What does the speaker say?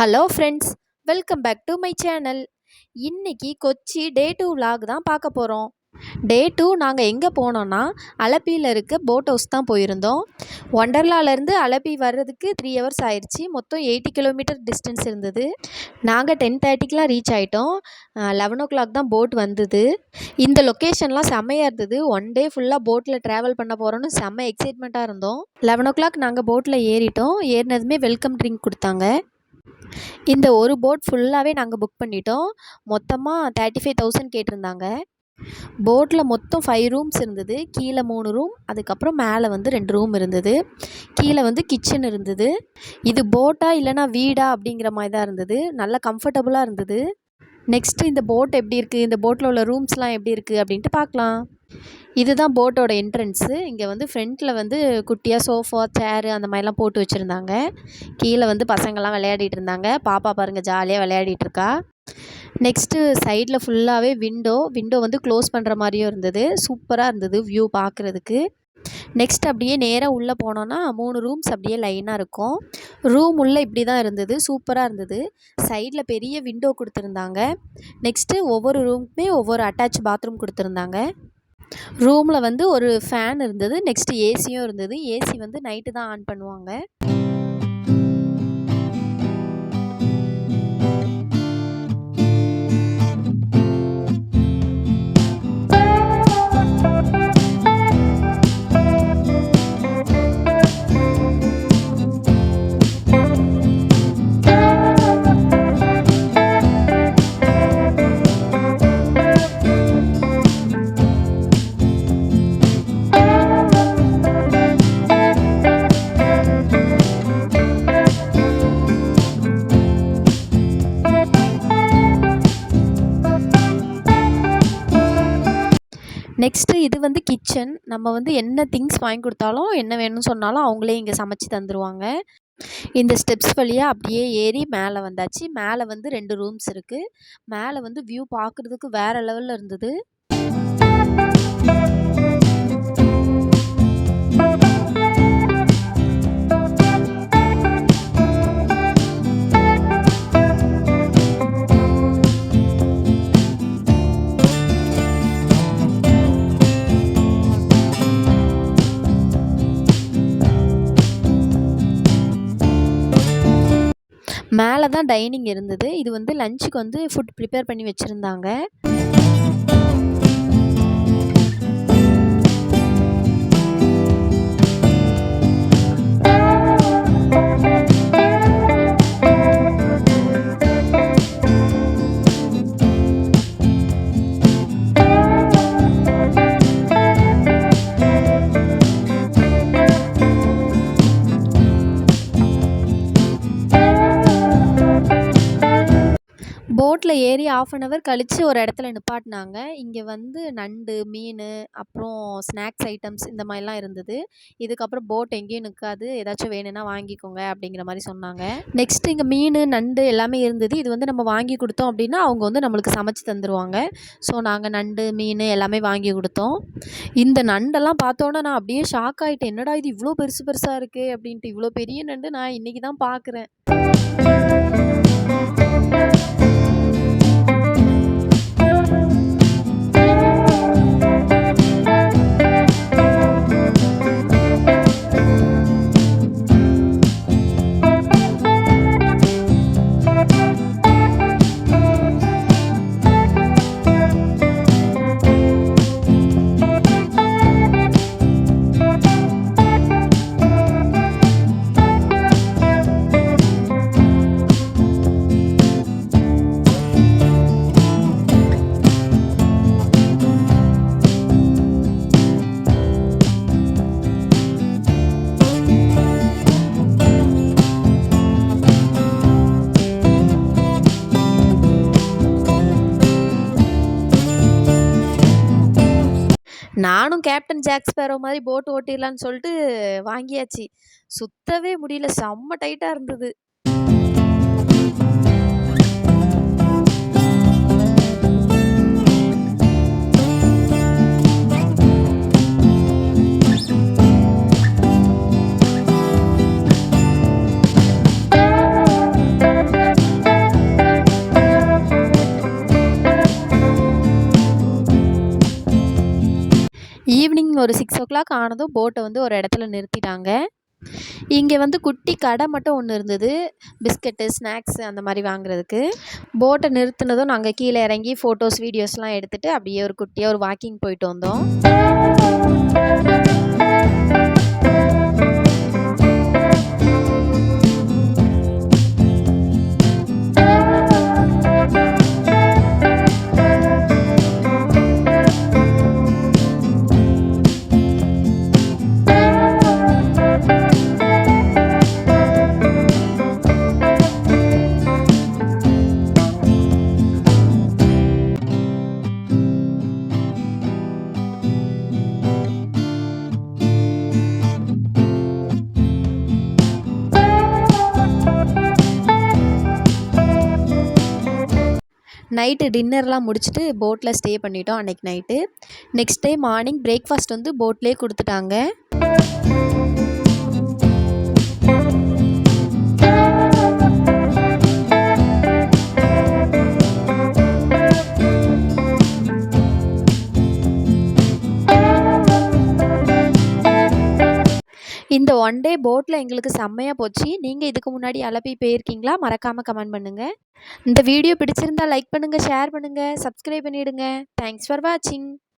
Hello friends, welcome back to my channel. இன்னைக்கு கொச்சி டே 2 vlog தான் பார்க்க போகிறோம். டே 2 நாங்கள் எங்கே போனோன்னா அலப்பியில் இருக்க போட் ஹவுஸ் தான் போயிருந்தோம். ஒண்டர்லாலேருந்து அலப்பி வர்றதுக்கு 3 hours ஆயிடுச்சு. மொத்தம் 80 கிலோமீட்டர் டிஸ்டன்ஸ் இருந்தது. நாங்கள் 10:30க்கெலாம் ரீச் ஆகிட்டோம். 11 o'clock தான் போட் வந்தது. இந்த லொக்கேஷன்லாம் செம்மையாக இருந்தது. ஒன் டே ஃபுல்லாக போட்டில் ட்ராவல் பண்ண போகிறோன்னு செம்ம எக்ஸைட்மெண்ட்டாக இருந்தோம். 11 o'clock நாங்கள் போட்டில் ஏறிட்டோம். ஏறினதுமே வெல்கம் ட்ரிங்க் கொடுத்தாங்க. இந்த ஒரு போட் ஃபுல்லாகவே நாங்கள் புக் பண்ணிட்டோம். மொத்தமாக 35,000 கேட்டிருந்தாங்க. போட்டில் மொத்தம் 5 ரூம்ஸ் இருந்தது. கீழே 3 ரூம், அதுக்கப்புறம் மேலே வந்து 2 ரூம் இருந்தது. கீழே வந்து கிச்சன் இருந்தது. இது போட்டா இல்லைனா வீடா அப்படிங்கிற மாதிரி தான் இருந்தது. நல்லா கம்ஃபர்டபுளாக இருந்தது. நெக்ஸ்ட்டு இந்த போட் எப்படி இருக்குது, இந்த போட்டில் உள்ள ரூம்ஸ்லாம் எப்படி இருக்குது அப்படின்ட்டு பார்க்கலாம். இதுதான் போட்டோட என்ட்ரன்ஸு. இங்கே வந்து ஃப்ரண்ட்டில் வந்து குட்டியாக சோஃபா, சேரு அந்த மாதிரிலாம் போட்டு வச்சுருந்தாங்க. கீழே வந்து பசங்கள்லாம் விளையாடிட்டு இருந்தாங்க. பாப்பா பாருங்கள் ஜாலியாக விளையாடிட்டுருக்கா. நெக்ஸ்ட்டு சைடில் ஃபுல்லாகவே விண்டோ வந்து க்ளோஸ் பண்ணுற மாதிரியும் இருந்தது. சூப்பராக இருந்தது வியூ பார்க்குறதுக்கு. நெக்ஸ்ட் அப்படியே நேராக உள்ளே போனோன்னா 3 ரூம்ஸ் அப்படியே லைனாக இருக்கும். ரூம் உள்ளே இப்படி தான் இருந்தது. சூப்பராக இருந்தது. சைடில் பெரிய விண்டோ கொடுத்துருந்தாங்க. நெக்ஸ்ட்டு ஒவ்வொரு ரூமுக்குமே ஒவ்வொரு அட்டாச் பாத்ரூம் கொடுத்துருந்தாங்க. ரூமில் வந்து ஒரு ஃபேன் இருந்தது. நெக்ஸ்ட்டு ஏசியும் இருந்தது. ஏசி வந்து நைட்டு தான் ஆன் பண்ணுவாங்க. நெக்ஸ்ட்டு இது வந்து கிச்சன். நம்ம வந்து என்ன திங்ஸ் வாங்கி கொடுத்தாலும், என்ன வேணும்னு சொன்னாலும் அவங்களே இங்கே சமைச்சு தந்துடுவாங்க. இந்த ஸ்டெப்ஸ் வழியாக அப்படியே ஏறி மேலே வந்தாச்சு. மேலே வந்து 2 ரூம்ஸ் இருக்குது. மேலே வந்து வியூ பார்க்குறதுக்கு வேறு லெவலில் இருந்தது. மேலே தான் டைனிங் இருந்தது. இது வந்து லஞ்சுக்கு வந்து ஃபுட் ப்ரிப்பேர் பண்ணி வச்சுருந்தாங்க. போட்டில் ஏறி 1/2 hour கழித்து ஒரு இடத்துல நிப்பாட்டினாங்க. இங்கே வந்து நண்டு, மீன், அப்புறம் ஸ்நாக்ஸ் ஐட்டம்ஸ் இந்த மாதிரிலாம் இருந்தது. இதுக்கப்புறம் போட் எங்கேயும் நிற்காது, ஏதாச்சும் வேணும்னா வாங்கிக்கோங்க அப்படிங்கிற மாதிரி சொன்னாங்க. நெக்ஸ்ட்டு இங்கே மீன், நண்டு எல்லாமே இருந்தது. இது வந்து நம்ம வாங்கி கொடுத்தோம் அப்படின்னா அவங்க வந்து நம்மளுக்கு சமைச்சு தந்துடுவாங்க. ஸோ நாங்கள் நண்டு, மீன் எல்லாமே வாங்கி கொடுத்தோம். இந்த நண்டெல்லாம் பார்த்தோன்னா நான் அப்படியே ஷாக் ஆகிட்டேன். என்னடா இது இவ்வளோ பெருசு பெருசாக இருக்குது அப்படின்ட்டு. இவ்வளோ பெரிய நண்டு நான் இன்றைக்கி தான் பார்க்குறேன். நானும் கேப்டன் ஜாக் ஸ்பேரோ மாதிரி போட் ஓட்டிடலான்னு சொல்லிட்டு வாங்கியாச்சு. சுத்தவே முடியல. செம்ம டைட்டாக இருந்தது. ஒரு 6 ஆனதும் போட்டை வந்து ஒரு இடத்துல நிறுத்திட்டாங்க. இங்கே வந்து குட்டி கடை மட்டும் ஒன்று இருந்தது, பிஸ்கட்டு ஸ்நாக்ஸு அந்த மாதிரி வாங்குறதுக்கு. போட்டை நிறுத்தினதும் நாங்கள் கீழே இறங்கி ஃபோட்டோஸ் வீடியோஸ்லாம் எடுத்துகிட்டு அப்படியே ஒரு குட்டியாக ஒரு வாக்கிங் போயிட்டு வந்தோம். நைட்டு டின்னர்லாம் முடிச்சுட்டு போட்டில் ஸ்டே பண்ணிட்டோம் அன்றைக்கி night. Next day morning breakfast வந்து போட்லேயே கொடுத்துட்டாங்க. இந்த ஒன் டே போட்டில் எங்களுக்கு செம்மையாக போச்சு. நீங்கள் இதுக்கு முன்னாடி அலப்பி போயிருக்கீங்களா? மறக்காமல் கமெண்ட் பண்ணுங்கள். இந்த வீடியோ பிடிச்சிருந்தா லைக் பண்ணுங்கள், ஷேர் பண்ணுங்கள், சப்ஸ்கிரைப் பண்ணிவிடுங்க. தேங்க்ஸ் ஃபார் வாட்சிங்.